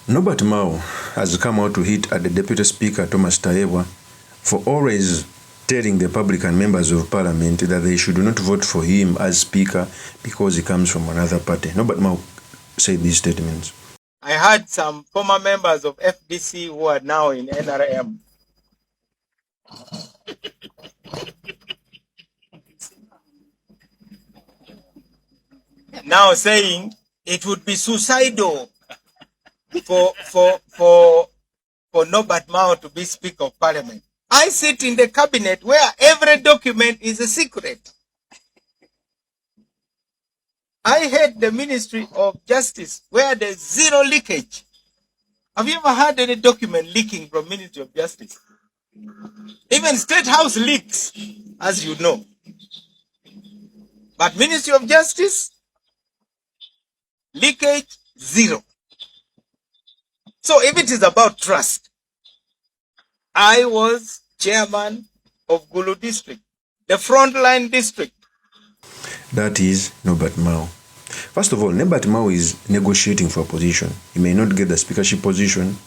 Norbert Mao has come out to hit at the Deputy Speaker Thomas TAYEBWA for always telling the public and members of Parliament that they should not vote for him as Speaker because he comes from another party. Norbert Mao said these statements. I had some former members of FDC who are now in NRM. Now saying it would be suicidal for Norbert Mao to be Speaker of Parliament. I sit in the cabinet where every document is a secret. I head the Ministry of Justice where there's zero leakage. Have you ever had any document leaking from Ministry of Justice? Even State House leaks, as you know. But Ministry of Justice, leakage, zero. So if it is about trust, I was chairman of Gulu district, the frontline district. That is Norbert Mao. First of all, Norbert Mao is negotiating for a position. He may not get the speakership position,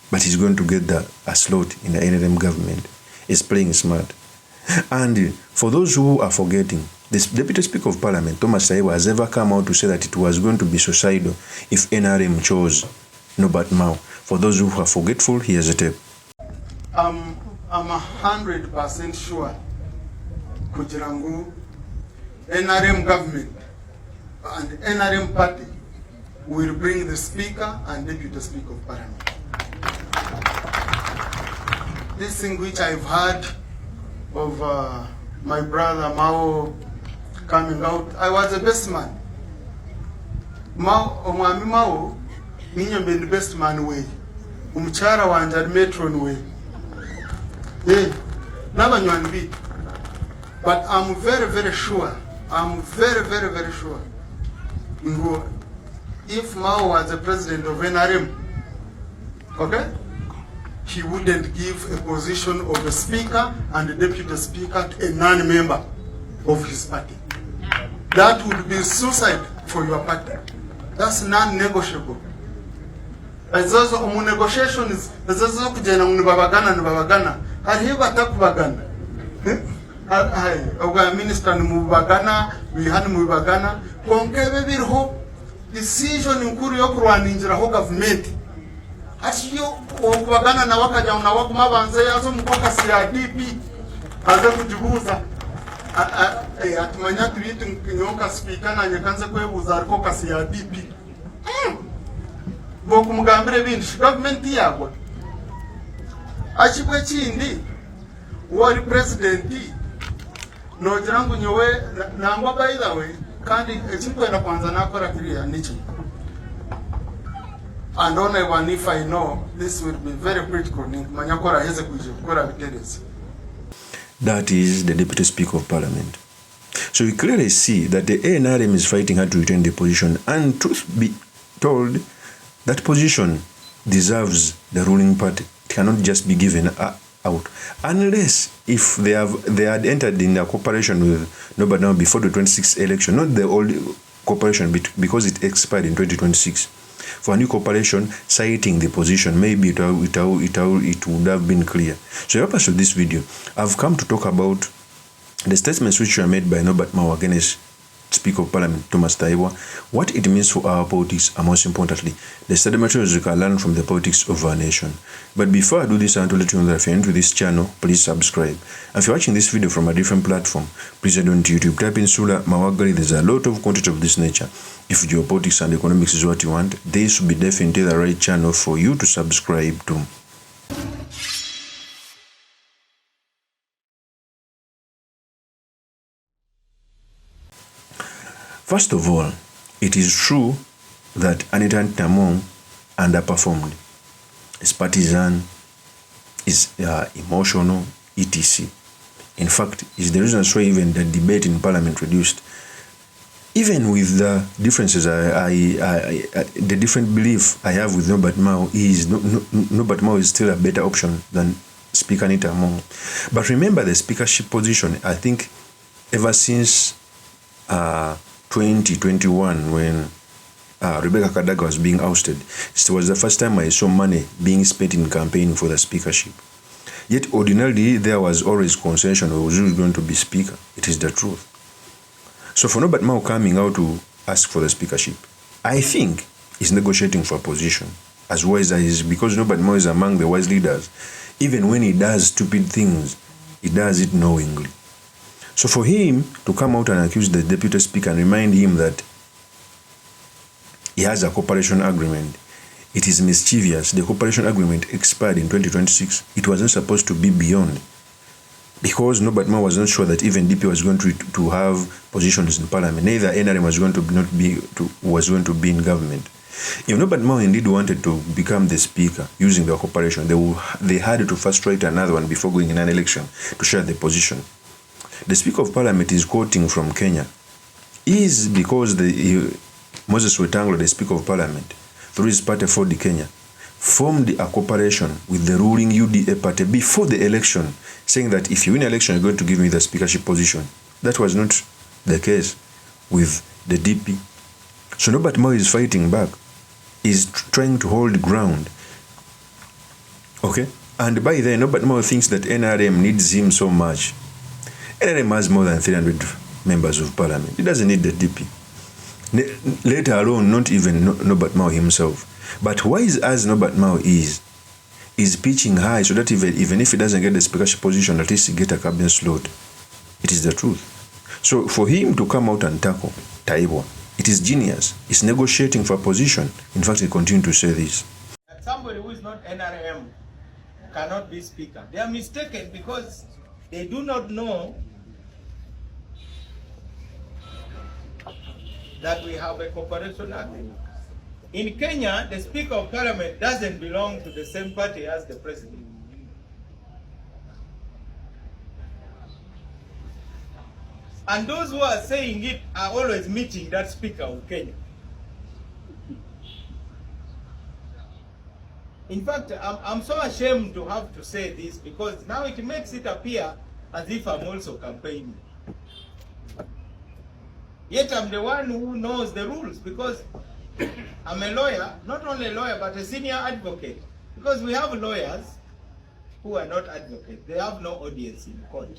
but he's going to get a slot in the NRM government. He's playing smart. And for those who are forgetting, the Deputy Speaker of Parliament, Thomas TAYEBWA, has ever come out to say that it was going to be suicidal if NRM chose Norbert Mao. For those who are forgetful, here's a tape. I'm 100% sure Kujirangu, NRM government and NRM party will bring the Speaker and Deputy Speaker of Parliament. This thing which I've heard of my brother Mao coming out, I was the best man. Omwami Mao, ninyo been the best man way. Umchara wanja metron way. Yeah, never nywan be. But I'm very, very sure. I'm very, very, very sure. If Mao was the president of NRM, okay, he wouldn't give a position of a speaker and a deputy speaker to a non-member of his party. That would be suicide for your party. That's non-negotiable. As also negotiations, as also kujena nibabagana. Hariho batakubagana. Oga minister ni mubagana, bihani mubagana. Konkebe biriho decision nkuru yo kurwaninjira ho government. Ashiyo okubagana na wakaja na wakuma banze yazo mukoka siya DP. Aza kujibuza. Atumanya tubitu nyoka speaker na nyekanze kwebuza ariko kasi ya DP. Boku mugambire bindi government yagwa. Achibwe chindi wari president no jirangu nyowe nangwa by the way kandi echikwenda kwanza nakora kiriya nichi. And only one if I know this will be very critical manyakora heze kujikora bitereza. That is the Deputy Speaker of Parliament. So we clearly see that the NRM is fighting hard to retain the position, and truth be told, that position deserves the ruling party. It cannot just be given out, unless if they had entered in a cooperation with Norbert Mao before the 26th election, not the old cooperation because it expired in 2026. For a new cooperation, citing the position, maybe it would have been clear. So the purpose of this video, I've come to talk about the statements which were made by Norbert Mao against Speaker of Parliament Thomas TAYEBWA, what it means for our politics, and most importantly, the study materials you can learn from the politics of our nation. But before I do this, I want to let you know that if you're into this channel, please subscribe. And if you're watching this video from a different platform, please head on to YouTube, type in Sula Mawagali. There's a lot of content of this nature. If geopolitics and economics is what you want, this will be definitely the right channel for you to subscribe to. First of all, it is true that Anita Tamong underperformed. Is partisan, is emotional, etc. In fact, is the reason why even the debate in Parliament reduced. Even with the differences, the different belief I have with Norbert Mao is Norbert Mao is still a better option than Speaker Anita Tamong. But remember the speakership position, I think ever since 2021 when Rebecca Kadaga was being ousted, it was the first time I saw money being spent in campaigning for the speakership. Yet ordinarily there was always concession of who is going to be speaker. It is the truth. So for Norbert Mao coming out to ask for the speakership, I think he's negotiating for a position. As wise as he is, because Norbert Mao is among the wise leaders. Even when he does stupid things, he does it knowingly. So for him to come out and accuse the deputy speaker and remind him that he has a cooperation agreement, it is mischievous. The cooperation agreement expired in 2026. It wasn't supposed to be beyond, because Norbert Mao was not sure that even DP was going to have positions in parliament. Neither NRM was going to be in government. If Norbert Mao indeed wanted to become the speaker using the cooperation, they had to first write another one before going in an election to share the position. The Speaker of Parliament is quoting from Kenya. Is because Moses Wetangula, the Speaker of Parliament, through his party Ford Kenya, formed a cooperation with the ruling UDA party before the election, saying that if you win election, you're going to give me the speakership position. That was not the case with the DP. So Norbert Mao is fighting back. He's trying to hold ground. Okay? And by then, Norbert Mao thinks that NRM needs him so much. NRM has more than 300 members of parliament. He doesn't need the DP. Let alone not even Norbert Mao himself. But wise as Norbert Mao is pitching high so that even if he doesn't get the speakership position, at least he get a cabinet slot. It is the truth. So for him to come out and tackle TAYEBWA, it is genius. He's negotiating for a position. In fact, he continues to say this. Somebody who is not NRM cannot be speaker. They are mistaken because they do not know that we have a cooperation agreement. In Kenya, the Speaker of Parliament doesn't belong to the same party as the President. And those who are saying it are always meeting that Speaker of Kenya. In fact, I'm so ashamed to have to say this because now it makes it appear as if I'm also campaigning. Yet I'm the one who knows the rules because I'm a lawyer, not only a lawyer, but a senior advocate. Because we have lawyers who are not advocates. They have no audience in court.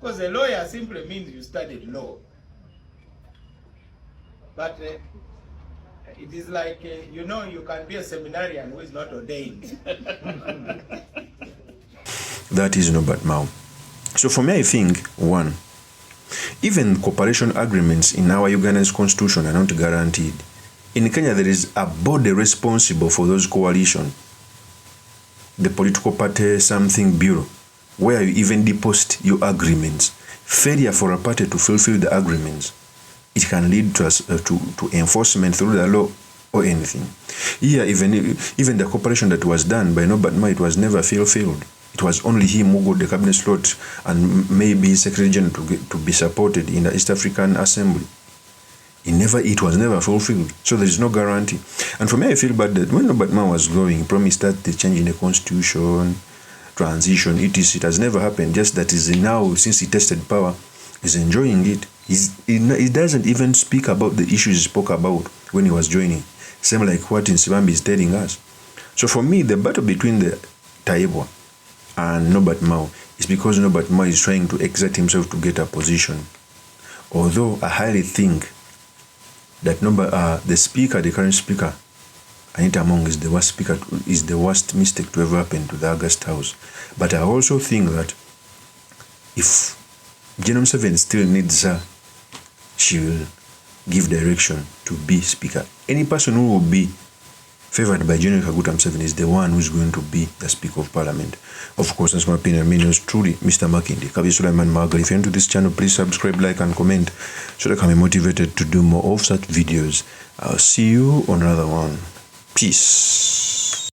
Because a lawyer simply means you studied law. But it is like, you know, you can be a seminarian who is not ordained. That is Norbert Mao. So for me, I think, one, even cooperation agreements in our Ugandan constitution are not guaranteed. In Kenya, there is a body responsible for those coalitions, the political party something bureau, where you even deposit your agreements. Failure for a party to fulfill the agreements, it can lead to enforcement through the law or anything. Here, even the cooperation that was done by Norbert Mao, it was never fulfilled. It was only him who got the cabinet slot and maybe Secretary General to be supported in the East African Assembly. It was never fulfilled. So there is no guarantee. And for me, I feel bad that when Norbert Mao was going, he promised that the change in the constitution, transition, etc. It has never happened. Just that is now, since he tested power, he's enjoying it. He doesn't even speak about the issues he spoke about when he was joining. Same like what Nsibambi is telling us. So for me, the battle between the TAYEBWA and Norbert Mao is because Norbert Mao is trying to exert himself to get a position. Although I highly think that the speaker, the current speaker, Anita Among is the worst mistake to ever happen to the August House. But I also think that if General Museveni still needs her, she will give direction to be speaker. Any person who will be favored by General Kaguta Museveni is the one who is going to be the Speaker of Parliament. Of course, that's my opinion. My name is truly Mr. Makindi. Kabi Sulaiman Magal. If you're into this channel, please subscribe, like, and comment so that I can be motivated to do more of such videos. I'll see you on another one. Peace.